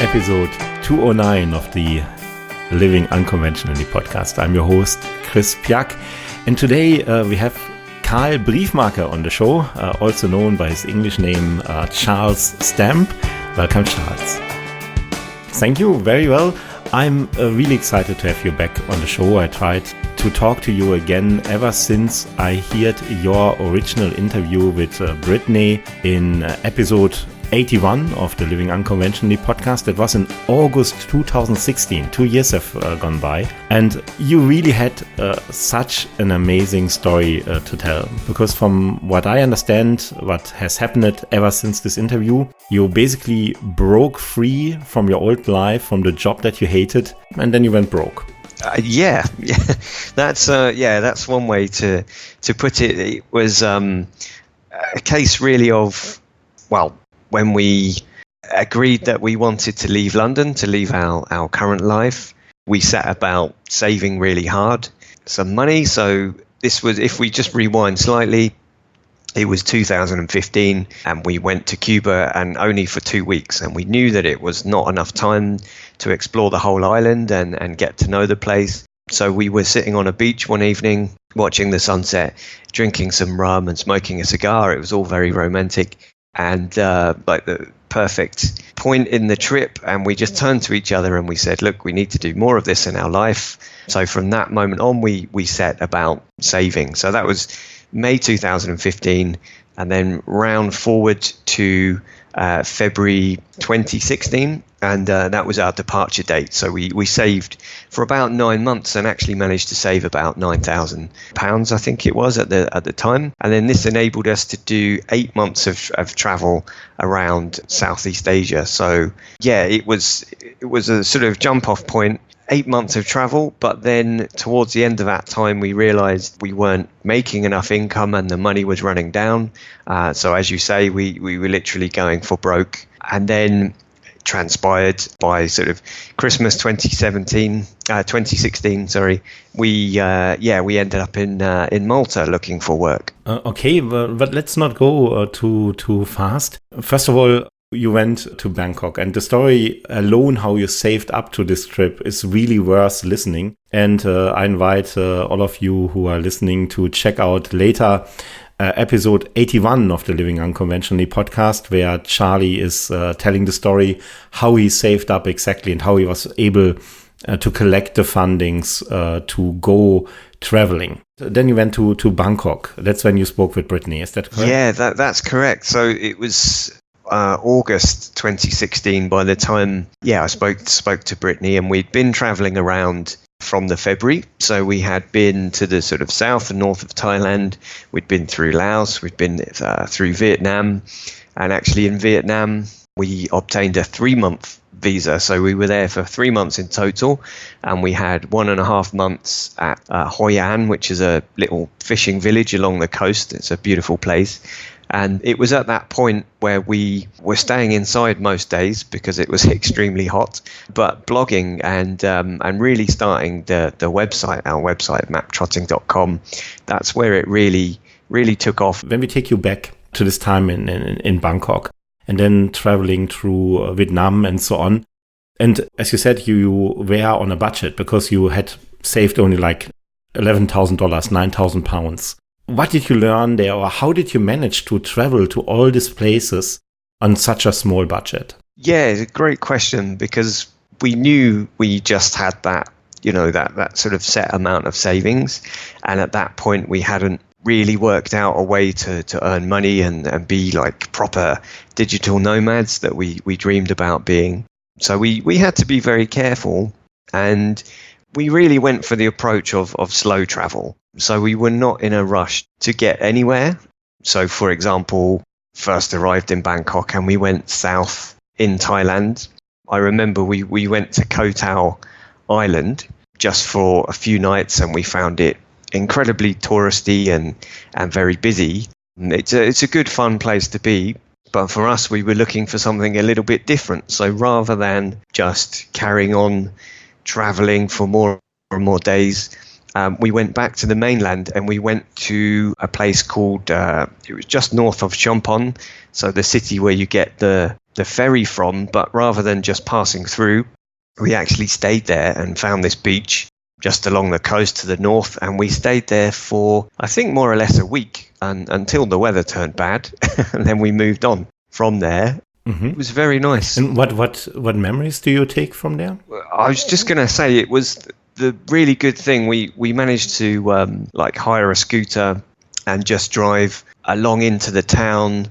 episode 209 of the Living Unconventionally podcast. I'm your host, Chris Piak, and today we have Karl Briefmarke on the show, also known by his English name, Charles Stamp. Welcome, Charles. Thank you, very well. I'm really excited to have you back on the show. I tried to talk to you again ever since I heard your original interview with Brittany in episode 81 of the Living Unconventionally podcast. That was in August 2016. 2 years have gone by. And you really had such an amazing story to tell. Because from what I understand, what has happened ever since this interview, you basically broke free from your old life, from the job that you hated, and then you went broke. Yeah, that's one way to put it. It was a case really of, well, when we agreed that we wanted to leave London, to leave our current life, we set about saving really hard some money. So this was, if we just rewind slightly, it was 2015 and we went to Cuba, and only for 2 weeks. And we knew that it was not enough time to explore the whole island and get to know the place. So we were sitting on a beach one evening, watching the sunset, drinking some rum and smoking a cigar. It was all very romantic. And like the perfect point in the trip, and we just turned to each other and we said, look, we need to do more of this in our life. So from that moment on, we set about saving. So that was May 2015, and then round forward to February 2016, and that was our departure date. So we saved for about 9 months and actually managed to save about £9,000, I think it was at the time. And then this enabled us to do 8 months of travel around Southeast Asia. So yeah, it was a sort of jump off point. 8 months of travel, but then towards the end of that time, we realized we weren't making enough income and the money was running down. So as you say, we were literally going for broke. And then transpired by sort of Christmas 2016, we ended up in Malta looking for work. Okay, but let's not go too fast. First of all, you went to Bangkok, and the story alone, how you saved up to this trip, is really worth listening. And I invite all of you who are listening to check out later episode 81 of the Living Unconventionally podcast, where Charlie is telling the story, how he saved up exactly and how he was able to collect the fundings to go traveling. Then you went to Bangkok. That's when you spoke with Brittany. Is that correct? Yeah, that's correct. So it was August 2016 by the time I spoke to Brittany, and we'd been traveling around from the February. So we had been to the sort of south and north of Thailand, we'd been through Laos, we'd been through Vietnam, and actually in Vietnam we obtained a 3-month visa. So we were there for 3 months in total, and we had 1.5 months at Hoi An, which is a little fishing village along the coast. It's a beautiful place. And it was at that point where we were staying inside most days because it was extremely hot, but blogging and really starting the website, our website, maptrotting.com. That's where it really took off. When we take you back to this time in Bangkok, and then traveling through Vietnam and so on, and as you said, you were on a budget because you had saved only like $11,000, £9,000. What did you learn there, or how did you manage to travel to all these places on such a small budget? Yeah, it's a great question, because we knew we just had that sort of set amount of savings. And at that point, we hadn't really worked out a way to earn money and be like proper digital nomads that we dreamed about being. So we had to be very careful, and we really went for the approach of slow travel. So we were not in a rush to get anywhere. So, for example, first arrived in Bangkok and we went south in Thailand. I remember we went to Koh Tao Island just for a few nights, and we found it incredibly touristy and very busy. It's a good fun place to be. But for us, we were looking for something a little bit different. So rather than just carrying on traveling for more and more days, we went back to the mainland, and we went to a place called, it was just north of Champon, so the city where you get the the ferry from, but rather than just passing through, we actually stayed there and found this beach just along the coast to the north, and we stayed there for, I think, more or less a week until the weather turned bad, and then we moved on from there. Mm-hmm. It was very nice. And what memories do you take from there? I was just going to say, it was the really good thing. We managed to hire a scooter and just drive along into the town.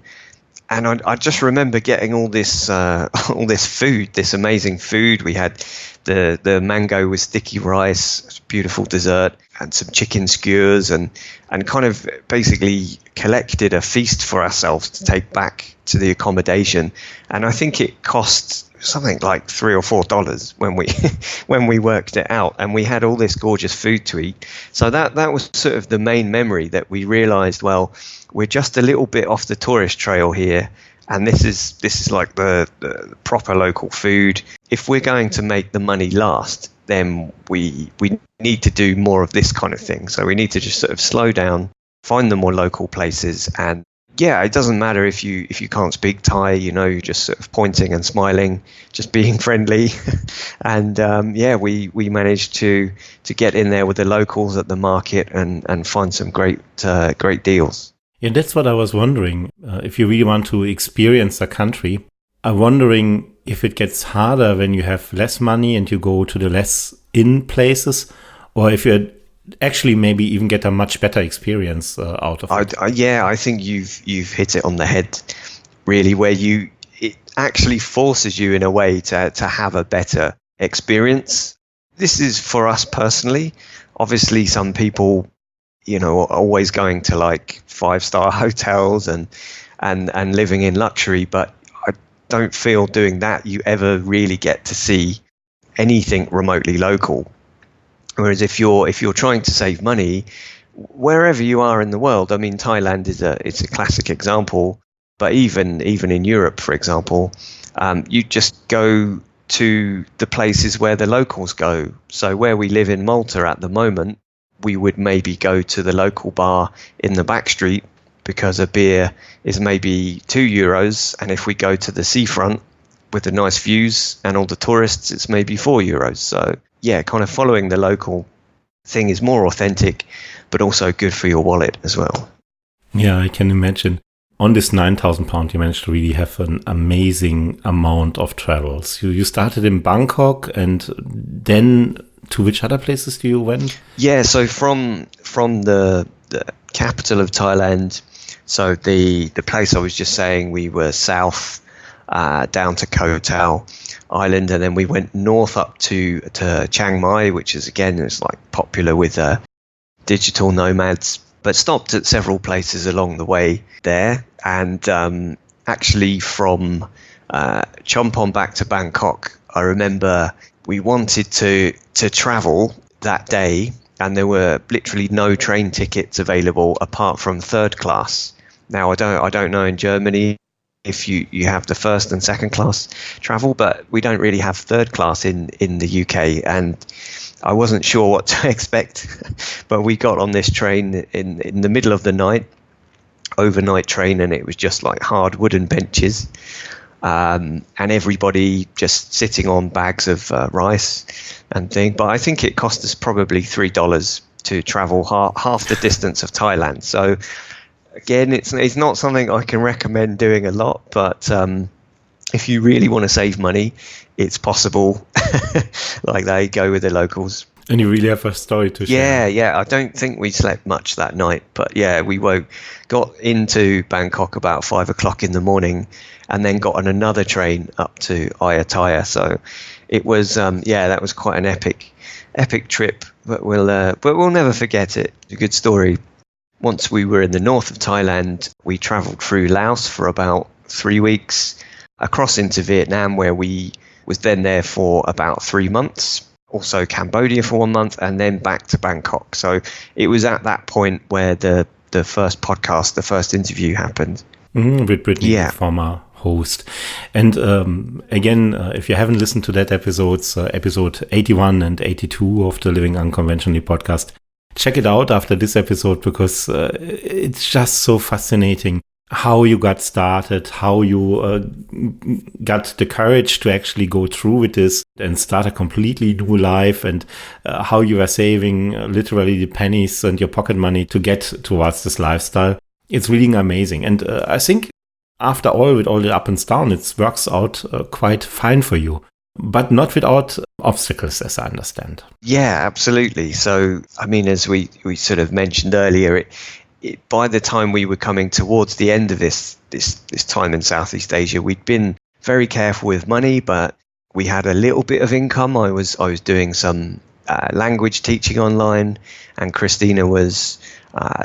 And I just remember getting all this food, this amazing food. We had the mango with sticky rice, beautiful dessert, and some chicken skewers, and kind of basically collected a feast for ourselves to take back to the accommodation. And I think it cost something like $3 or $4 when we worked it out. And we had all this gorgeous food to eat. So that was sort of the main memory, that we realised, well, we're just a little bit off the tourist trail here, and this is like the proper local food. If we're going to make the money last, then we need to do more of this kind of thing. So we need to just sort of slow down, find the more local places, and yeah, it doesn't matter if you can't speak Thai, you're just sort of pointing and smiling, just being friendly. And we managed to get in there with the locals at the market and find some great deals. Yeah, that's what I was wondering. If you really want to experience a country, I'm wondering if it gets harder when you have less money and you go to the less in places, or if you actually maybe even get a much better experience out of it. I think you've hit it on the head, really, where it actually forces you in a way to have a better experience. This is for us personally. Obviously, some people, are always going to like 5-star hotels and living in luxury, but I don't feel doing that you ever really get to see anything remotely local. Whereas if you're trying to save money, wherever you are in the world, I mean, Thailand it's a classic example, but even in Europe, for example, you just go to the places where the locals go. So where we live in Malta at the moment, we would maybe go to the local bar in the back street because a beer is maybe €2, and if we go to the seafront with the nice views and all the tourists, it's maybe €4. So yeah, kind of following the local thing is more authentic, but also good for your wallet as well. Yeah, I can imagine. On this £9,000, you managed to really have an amazing amount of travels. You started in Bangkok, and then to which other places do you went? Yeah, so from the capital of Thailand, so the place I was just saying, we were south down to Koh Tao Island, and then we went north up to Chiang Mai, which is like popular with digital nomads, but stopped at several places along the way there. And actually from Chompon back to Bangkok, I remember we wanted to travel that day, and there were literally no train tickets available apart from third class. Now I don't know in Germany if you have the first and second class travel, but we don't really have third class in the UK, and I wasn't sure what to expect. But we got on this train in the middle of the night, overnight train, and it was just like hard wooden benches, and everybody just sitting on bags of rice and thing. But I think it cost us probably $3 to travel half the distance of Thailand. So again, it's not something I can recommend doing a lot, but if you really want to save money, it's possible. Like they go with the locals. And you really have a story to share. Yeah. I don't think we slept much that night, but yeah, we got into Bangkok about 5 o'clock in the morning, and then got on another train up to Ayutthaya. So it was, that was quite an epic trip, but we'll never forget it. It's a good story. Once we were in the north of Thailand, we traveled through Laos for about 3 weeks, across into Vietnam, where we was then there for about 3 months, also Cambodia for 1 month, and then back to Bangkok. So it was at that point where the first podcast, the first interview happened. With Brittany, the former host. And again, if you haven't listened to that episode 81 and 82 of the Living Unconventionally podcast, check it out after this episode, because it's just so fascinating how you got started, how you got the courage to actually go through with this and start a completely new life, and how you were saving literally the pennies and your pocket money to get towards this lifestyle. It's really amazing. And I think after all, with all the up and down, it works out quite fine for you, but not without obstacles, as I understand. Yeah, absolutely. So, I mean, as we sort of mentioned earlier, by the time we were coming towards the end of this time in Southeast Asia, we'd been very careful with money, but we had a little bit of income. I was doing some language teaching online, and Christina was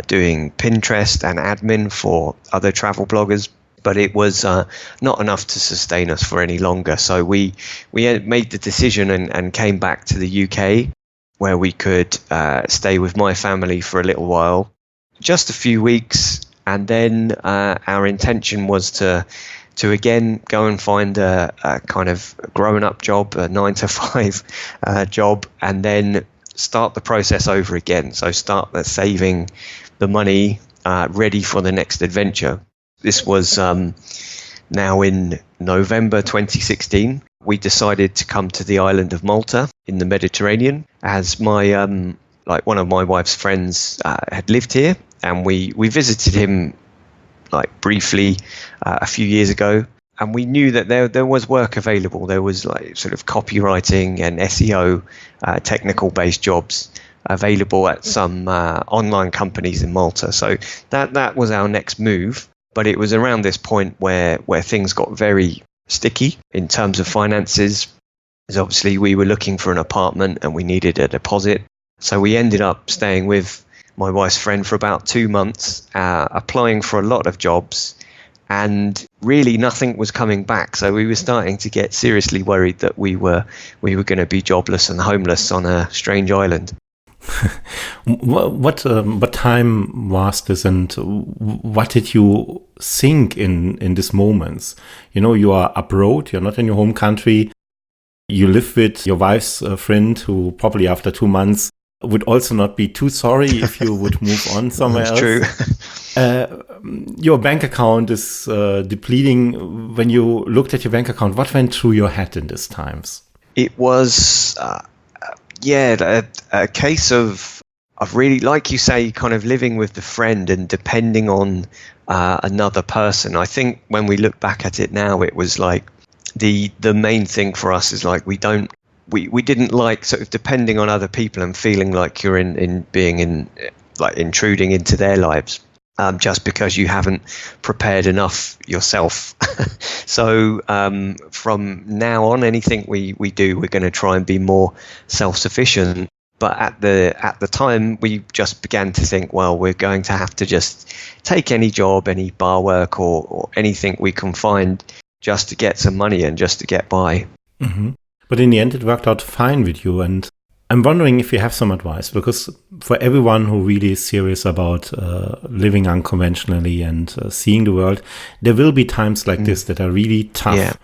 doing Pinterest and admin for other travel bloggers. But it was not enough to sustain us for any longer. So we made the decision and came back to the UK, where we could stay with my family for a little while, just a few weeks, and then our intention was to again go and find a kind of grown-up job, a 9-to-5 job, and then start the process over again. So start saving the money ready for the next adventure. This was now in November 2016. We decided to come to the island of Malta in the Mediterranean, as my one of my wife's friends had lived here, and we visited him briefly a few years ago, and we knew that there was work available. There was sort of copywriting and SEO technical based jobs available at some online companies in Malta. So that was our next move. But it was around this point where things got very sticky in terms of finances. Because obviously we were looking for an apartment and we needed a deposit. So we ended up staying with my wife's friend for about 2 months, applying for a lot of jobs, and really nothing was coming back. So we were starting to get seriously worried that we were going to be jobless and homeless on a strange island. What time was this, and what did you think in these moments? You are abroad, you're not in your home country, you live with your wife's friend, who probably after 2 months would also not be too sorry if you would move on somewhere else. True. Your bank account is depleting. When you looked at your bank account, what went through your head in these times? It was a case of really, like you say, kind of living with the friend and depending on another person. I think when we look back at it now, it was like the main thing for us is we didn't like sort of depending on other people and feeling like you're intruding into their lives just because you haven't prepared enough yourself. So from now on, anything we do, we're going to try and be more self-sufficient. But at the time, we just began to think, well, we're going to have to just take any job, any bar work or anything we can find just to get some money and just to get by. Mm-hmm. But in the end, it worked out fine with you. And I'm wondering if you have some advice, because for everyone who really is serious about living unconventionally and seeing the world, there will be times like this that are really tough,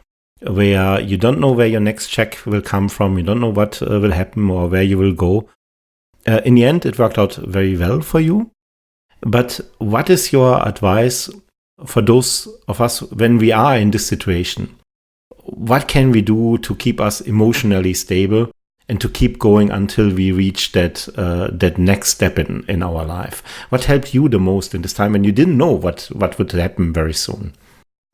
where you don't know where your next check will come from, you don't know what will happen or where you will go. In the end, it worked out very well for you. But what is your advice for those of us when we are in this situation? What can we do to keep us emotionally stable and to keep going until we reach that next step in our life? What helped you the most in this time when you didn't know what would happen very soon?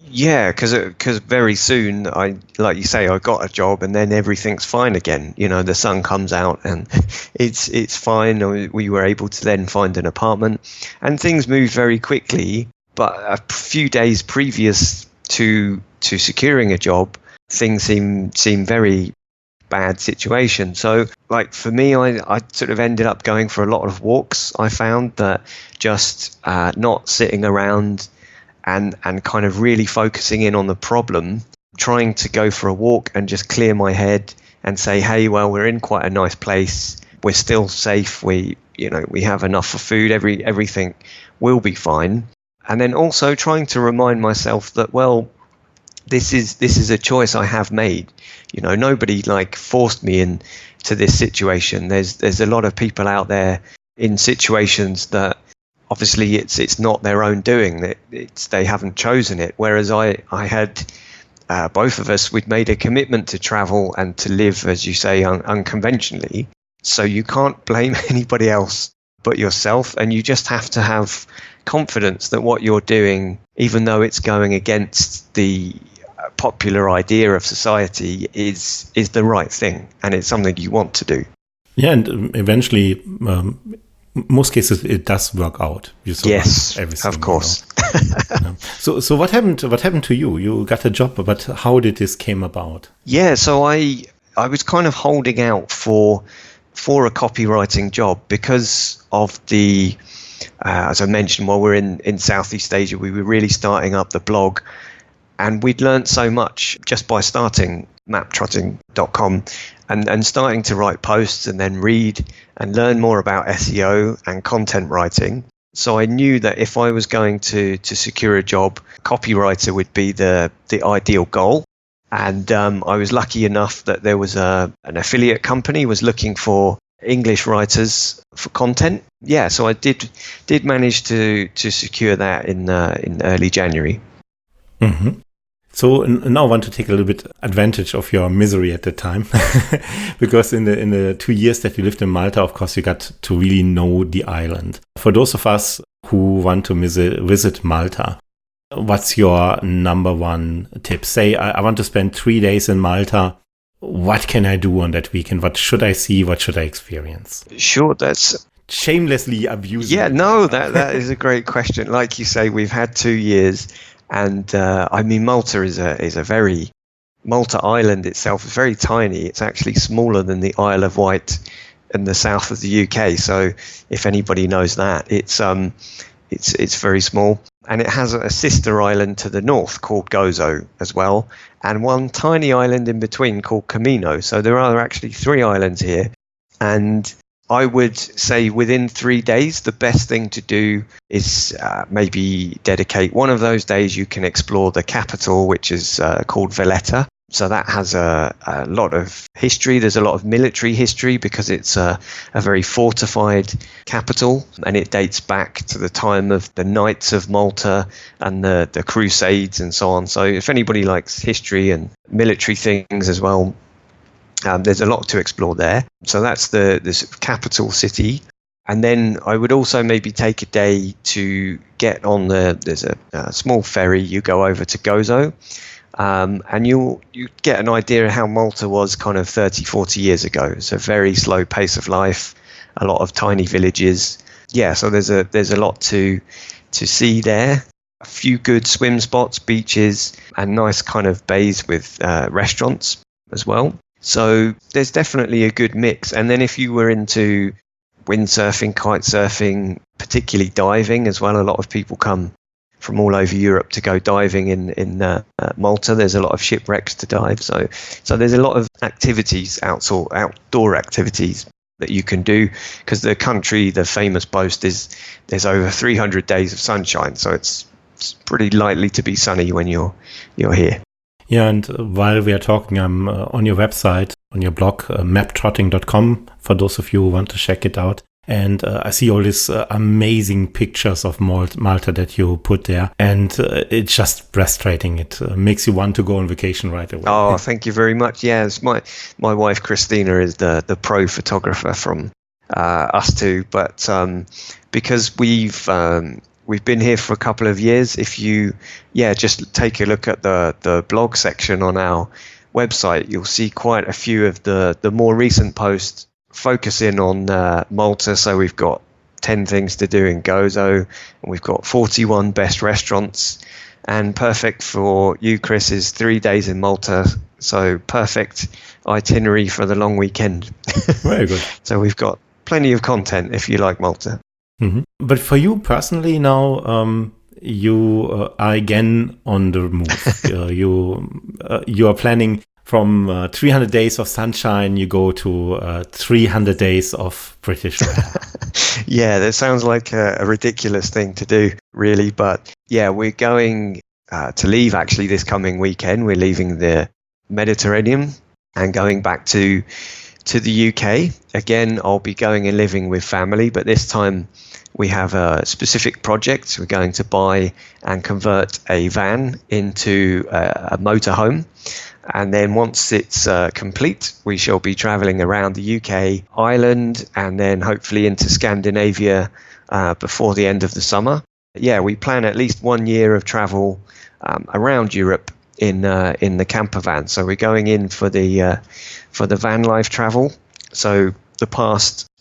Yeah, because very soon, like you say, I got a job and then everything's fine again. The sun comes out and it's fine. We were able to then find an apartment and things moved very quickly. But a few days previous to securing a job, things seem very bad situation. So for me, I sort of ended up going for a lot of walks. I found that just not sitting around and kind of really focusing in on the problem, trying to go for a walk and just clear my head and say, hey, well, we're in quite a nice place. We're still safe. We have enough for food. Everything will be fine. And then also trying to remind myself that, well, this is a choice I have made. Nobody forced me into this situation. There's a lot of people out there in situations that obviously it's not their own doing. They haven't chosen it. Whereas I had both of us, we'd made a commitment to travel and to live, as you say, unconventionally. So you can't blame anybody else but yourself, and you just have to have confidence that what you're doing, even though it's going against the popular idea of society, is the right thing, and it's something you want to do. Yeah, and eventually, most cases, it does work out. You yes, everything, of course. So what happened? What happened to you? You got a job, but how did this came about? Yeah, so I was kind of holding out for a copywriting job because of the, as I mentioned, while we're in Southeast Asia, we were really starting up the blog, and we'd learned so much just by starting maptrotting.com and starting to write posts and then read and learn more about SEO and content writing. So I knew that if I was going to secure a job, copywriter would be the ideal goal. And I was lucky enough that there was an affiliate company was looking for English writers for content. Yeah, so I did manage to secure that in early January. Mm-hmm. So now I want to take a little bit advantage of your misery at the time, because in the 2 years that you lived in Malta, of course, you got to really know the island. For those of us who want to visit Malta, what's your number one tip? Say I want to spend 3 days in Malta. What can I do on that weekend? What should I see? What should I experience? Sure, that's shamelessly abusing. Yeah, no, that is a great question. Like you say, we've had 2 years. And I mean, Malta is a very Malta Island itself is very tiny. It's actually smaller than the Isle of Wight in the south of the UK. So if anybody knows that, it's very small, and it has a sister island to the north called Gozo as well, and one tiny island in between called Camino. So there are actually 3 islands here, and I would say within 3 days, the best thing to do is maybe dedicate one of those days. You can explore the capital, which is called Valletta. So that has a lot of history. There's a lot of military history because it's a very fortified capital, and it dates back to the time of the Knights of Malta and the Crusades and so on. So if anybody likes history and military things as well, there's a lot to explore there. So that's the capital city. And then I would also maybe take a day to get on there's a small ferry. You go over to Gozo, and you get an idea of how Malta was kind of 30, 40 years ago. It's a very slow pace of life, a lot of tiny villages. Yeah, so there's a lot to see there. A few good swim spots, beaches, and nice kind of bays with restaurants as well. So there's definitely a good mix. And then if you were into windsurfing, kite surfing, particularly diving as well, a lot of people come from all over Europe to go diving in Malta. There's a lot of shipwrecks to dive. So there's a lot of activities, outdoor activities that you can do, because the country, the famous boast is there's over 300 days of sunshine. So it's pretty likely to be sunny when you're here. Yeah, and while we are talking, I'm on your website, on your blog, maptrotting.com, for those of you who want to check it out. And I see all these amazing pictures of Malta that you put there. And it's just breathtaking. It makes you want to go on vacation right away. Oh, thank you very much. Yes, my wife, Christina, is the pro photographer from us two. But because we've been here for a couple of years. If you, just take a look at the blog section on our website, you'll see quite a few of the more recent posts focus in on Malta. So we've got 10 things to do in Gozo, and we've got 41 best restaurants. And perfect for you, Chris, is 3 days in Malta. So perfect itinerary for the long weekend. Very good. So we've got plenty of content if you like Malta. Mm-hmm. But for you personally now, you are again on the move. You are planning from 300 days of sunshine, you go to 300 days of British weather. Yeah, that sounds like a ridiculous thing to do, really. But yeah, we're going to leave actually this coming weekend. We're leaving the Mediterranean and going back to to the UK. Again, I'll be going and living with family, but this time we have a specific project. We're going to buy and convert a van into a motorhome. And then once it's complete, we shall be traveling around the UK, Ireland, and then hopefully into Scandinavia before the end of the summer. Yeah, we plan at least 1 year of travel around Europe in the camper van. So we're going in for the van life travel. So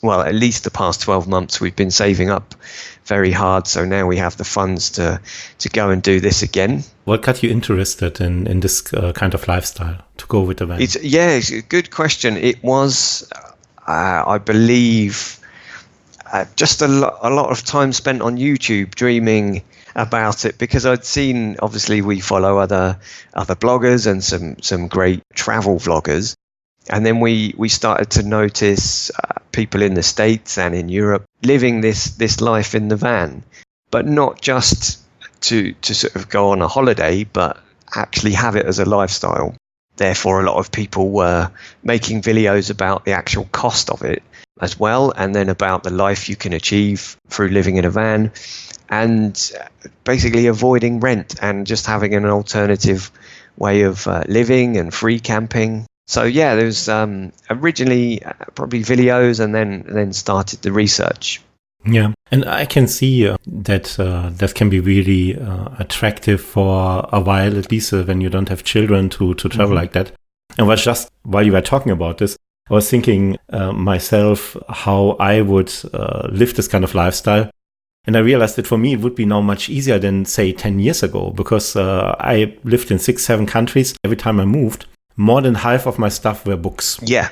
at least the past 12 months, we've been saving up very hard. So now we have the funds to go and do this again. What got you interested in this kind of lifestyle to go with the van? It's a good question. It was, I believe, just a lot of time spent on YouTube dreaming about it, because I'd seen, obviously we follow other bloggers and some great travel vloggers. And then we started to notice people in the States and in Europe living this life in the van, but not just to sort of go on a holiday, but actually have it as a lifestyle. Therefore, a lot of people were making videos about the actual cost of it as well, and then about the life you can achieve through living in a van, and basically avoiding rent and just having an alternative way of living and free camping. So yeah, there was originally probably videos, and then started the research. Yeah, and I can see that can be really attractive for a while, at least when you don't have children to travel like that. And was just while you were talking about this, I was thinking myself how I would live this kind of lifestyle. And I realized that for me, it would be now much easier than, say, 10 years ago, because I lived in 6-7 countries. Every time I moved, more than half of my stuff were books. Yeah.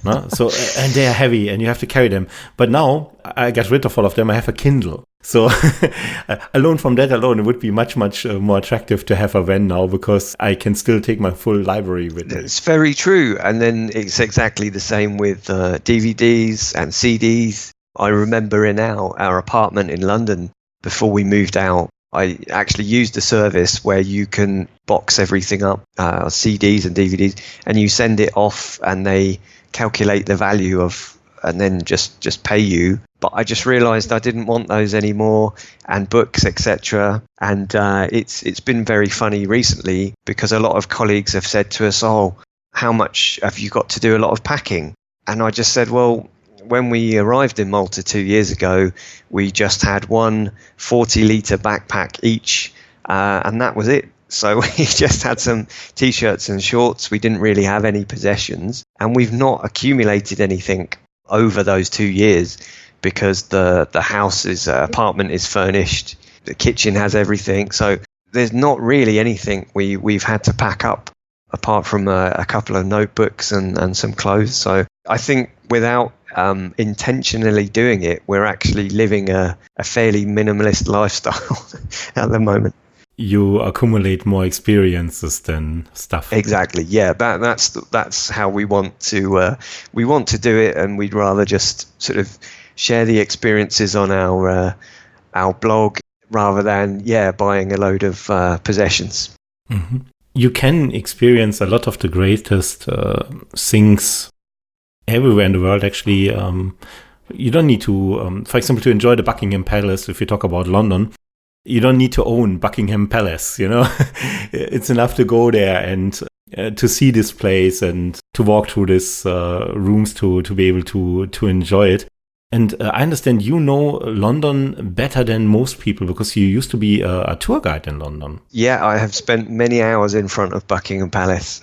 No? So, and they are heavy and you have to carry them. But now I got rid of all of them. I have a Kindle. So alone from that alone, it would be much, much more attractive to have a van now, because I can still take my full library with me. It's very true. And then it's exactly the same with DVDs and CDs. I remember in our apartment in London, before we moved out, I actually used a service where you can box everything up, CDs and DVDs, and you send it off and they calculate the value of, and then just pay you. But I just realized I didn't want those anymore, and books, etc. And it's been very funny recently, because a lot of colleagues have said to us, "Oh, how much have you got to do a lot of packing?" And I just said, well, when we arrived in Malta 2 years ago, we just had one 40-litre backpack each, and that was it. So we just had some T-shirts and shorts. We didn't really have any possessions, and we've not accumulated anything over those 2 years, because the apartment is furnished, the kitchen has everything. So there's not really anything we've had to pack up, apart from a couple of notebooks and some clothes. So I think without intentionally doing it, we're actually living a fairly minimalist lifestyle at the moment. You accumulate more experiences than stuff. Exactly. Yeah, that's how we want to do it, and we'd rather just sort of share the experiences on our blog rather than buying a load of possessions. Mm-hmm. You can experience a lot of the greatest things everywhere in the world, actually. You don't need to, for example, to enjoy the Buckingham Palace, if you talk about London, you don't need to own Buckingham Palace, you know. It's enough to go there and to see this place and to walk through these rooms to be able to enjoy it. And I understand you know London better than most people, because you used to be a tour guide in London. Yeah, I have spent many hours in front of Buckingham Palace,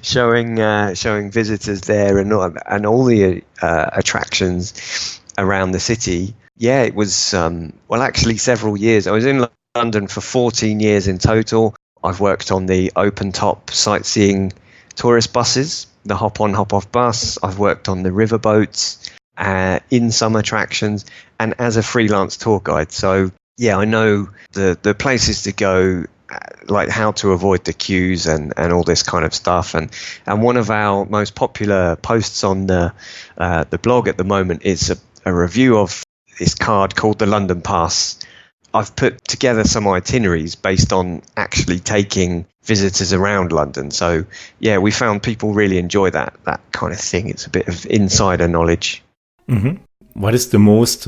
showing visitors there and all the attractions around the city. Yeah, it was, actually several years. I was in London for 14 years in total. I've worked on the open-top sightseeing tourist buses, the hop-on, hop-off bus. I've worked on the riverboats, in some attractions, and as a freelance tour guide. So yeah, I know the places to go, like how to avoid the queues and all this kind of stuff. And one of our most popular posts on the blog at the moment is a review of this card called the London Pass. I've put together some itineraries based on actually taking visitors around London. So yeah, we found people really enjoy that kind of thing. It's a bit of insider knowledge. Mm-hmm. What is the most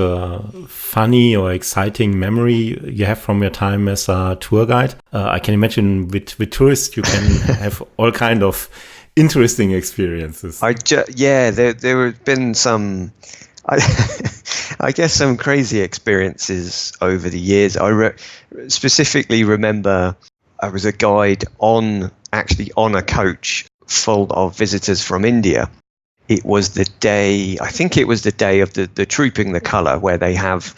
funny or exciting memory you have from your time as a tour guide? I can imagine with tourists you can have all kind of interesting experiences. There have been some, I guess, some crazy experiences over the years. I specifically remember I was a guide on a coach full of visitors from India. It was the day of the Trooping the Colour, where they have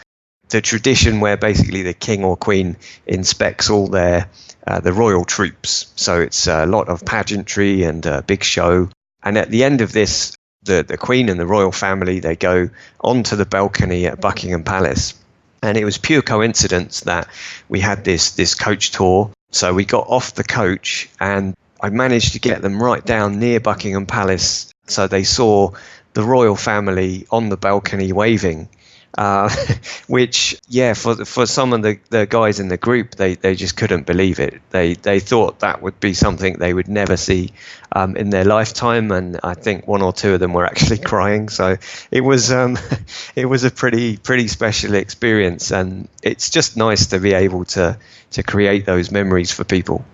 the tradition where basically the king or queen inspects all the royal troops. So it's a lot of pageantry and a big show. And at the end of this, the Queen and the royal family, they go onto the balcony at Buckingham Palace. And it was pure coincidence that we had this coach tour. So we got off the coach and I managed to get them right down near Buckingham Palace. So they saw the royal family on the balcony waving, which, for some of the guys in the group, they just couldn't believe it. They thought that would be something they would never see in their lifetime, and I think one or two of them were actually crying. So it was a pretty special experience, and it's just nice to be able to create those memories for people.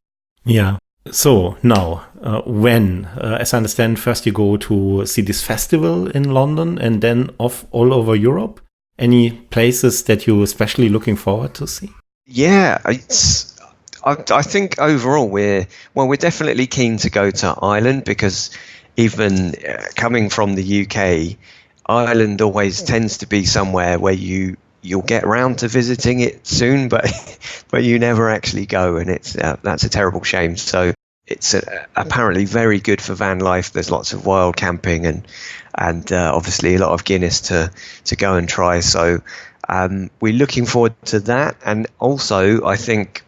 Yeah. So now, as I understand, first you go to see this festival in London and then off all over Europe. Any places that you're especially looking forward to see? Yeah, I think overall we're definitely keen to go to Ireland, because even coming from the UK, Ireland always tends to be somewhere where you'll get around to visiting it soon, but you never actually go, and that's a terrible shame. So it's apparently very good for van life. There's lots of wild camping and obviously a lot of Guinness to go and try. So we're looking forward to that, and also I think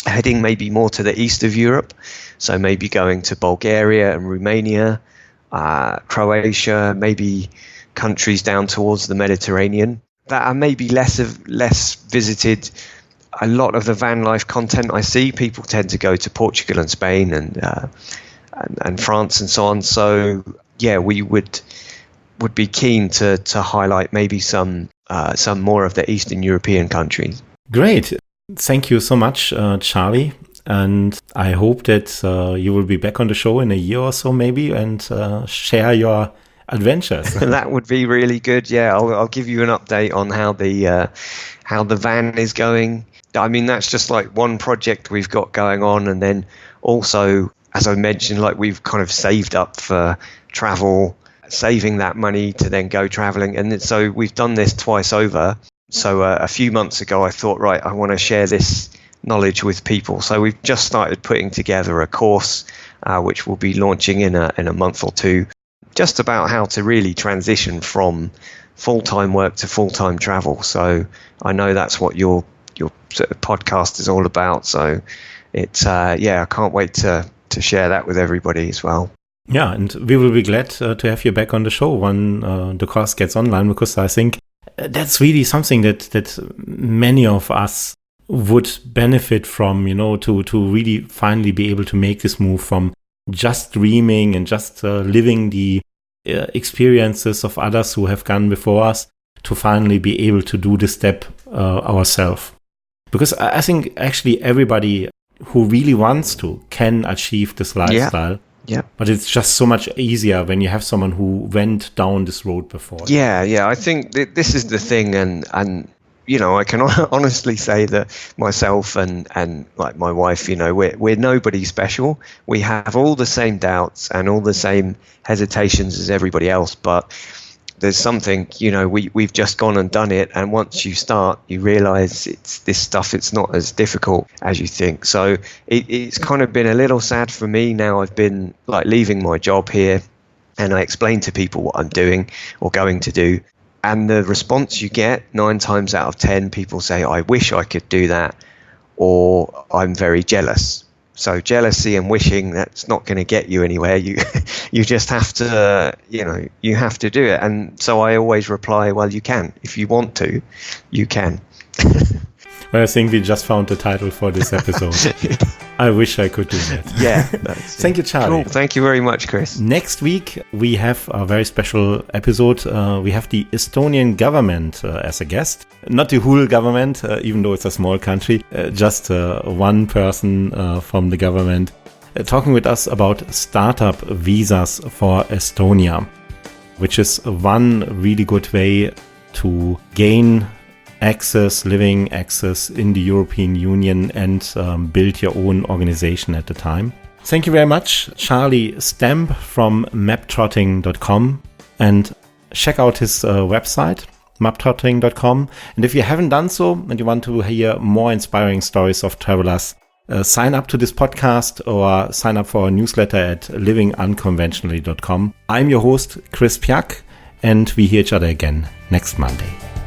heading maybe more to the east of Europe. So maybe going to Bulgaria and Romania, Croatia, maybe countries down towards the Mediterranean that are maybe less visited. A lot of the van life content I see, people tend to go to Portugal and Spain and France and so on. So yeah, we would be keen to highlight maybe some more of the Eastern European countries. Great, thank you so much, Charlie. And I hope that you will be back on the show in a year or so, maybe, and share your adventures. That would be really good. Yeah, I'll give you an update on how the van is going. I mean, that's just like one project we've got going on, and then also, as I mentioned, like we've kind of saved up for travel, saving that money to then go traveling, and so we've done this twice over. So a few months ago, I thought, right, I want to share this knowledge with people. So we've just started putting together a course, which we'll be launching in a month or two, just about how to really transition from full-time work to full-time travel. So I know that's what your sort of podcast is all about. So it's I can't wait to share that with everybody as well. Yeah, and we will be glad to have you back on the show when the course gets online, because I think that's really something that many of us would benefit from, to really finally be able to make this move from just dreaming and just living the experiences of others who have gone before us, to finally be able to do the step ourselves. Because I think actually everybody who really wants to can achieve this lifestyle. Yeah. But it's just so much easier when you have someone who went down this road before. Yeah. I think this is the thing, and I can honestly say that myself and like my wife, we're nobody special. We have all the same doubts and all the same hesitations as everybody else, but there's something, we've just gone and done it, and once you start, you realize it's not as difficult as you think. So it's kind of been a little sad for me now. I've been like leaving my job here, and I explain to people what I'm doing or going to do, and the response you get 9 times out of 10, people say, I wish I could do that, or I'm very jealous. So jealousy and wishing, that's not going to get you anywhere. You just have to, you have to do it. And so I always reply, well, you can. If you want to, you can. Well, I think we just found the title for this episode. I wish I could do that. Yeah. Thank you, Charlie. Cool. Thank you very much, Chris. Next week, we have a very special episode. We have the Estonian government as a guest. Not the whole government, even though it's a small country. Just one person from the government talking with us about startup visas for Estonia, which is one really good way to gain living access in the European Union and build your own organization at the time. Thank you very much, Charlie Stamp from maptrotting.com, and check out his website, maptrotting.com. And if you haven't done so and you want to hear more inspiring stories of travelers, sign up to this podcast or sign up for our newsletter at livingunconventionally.com. I'm your host, Chris Piak, and we hear each other again next Monday.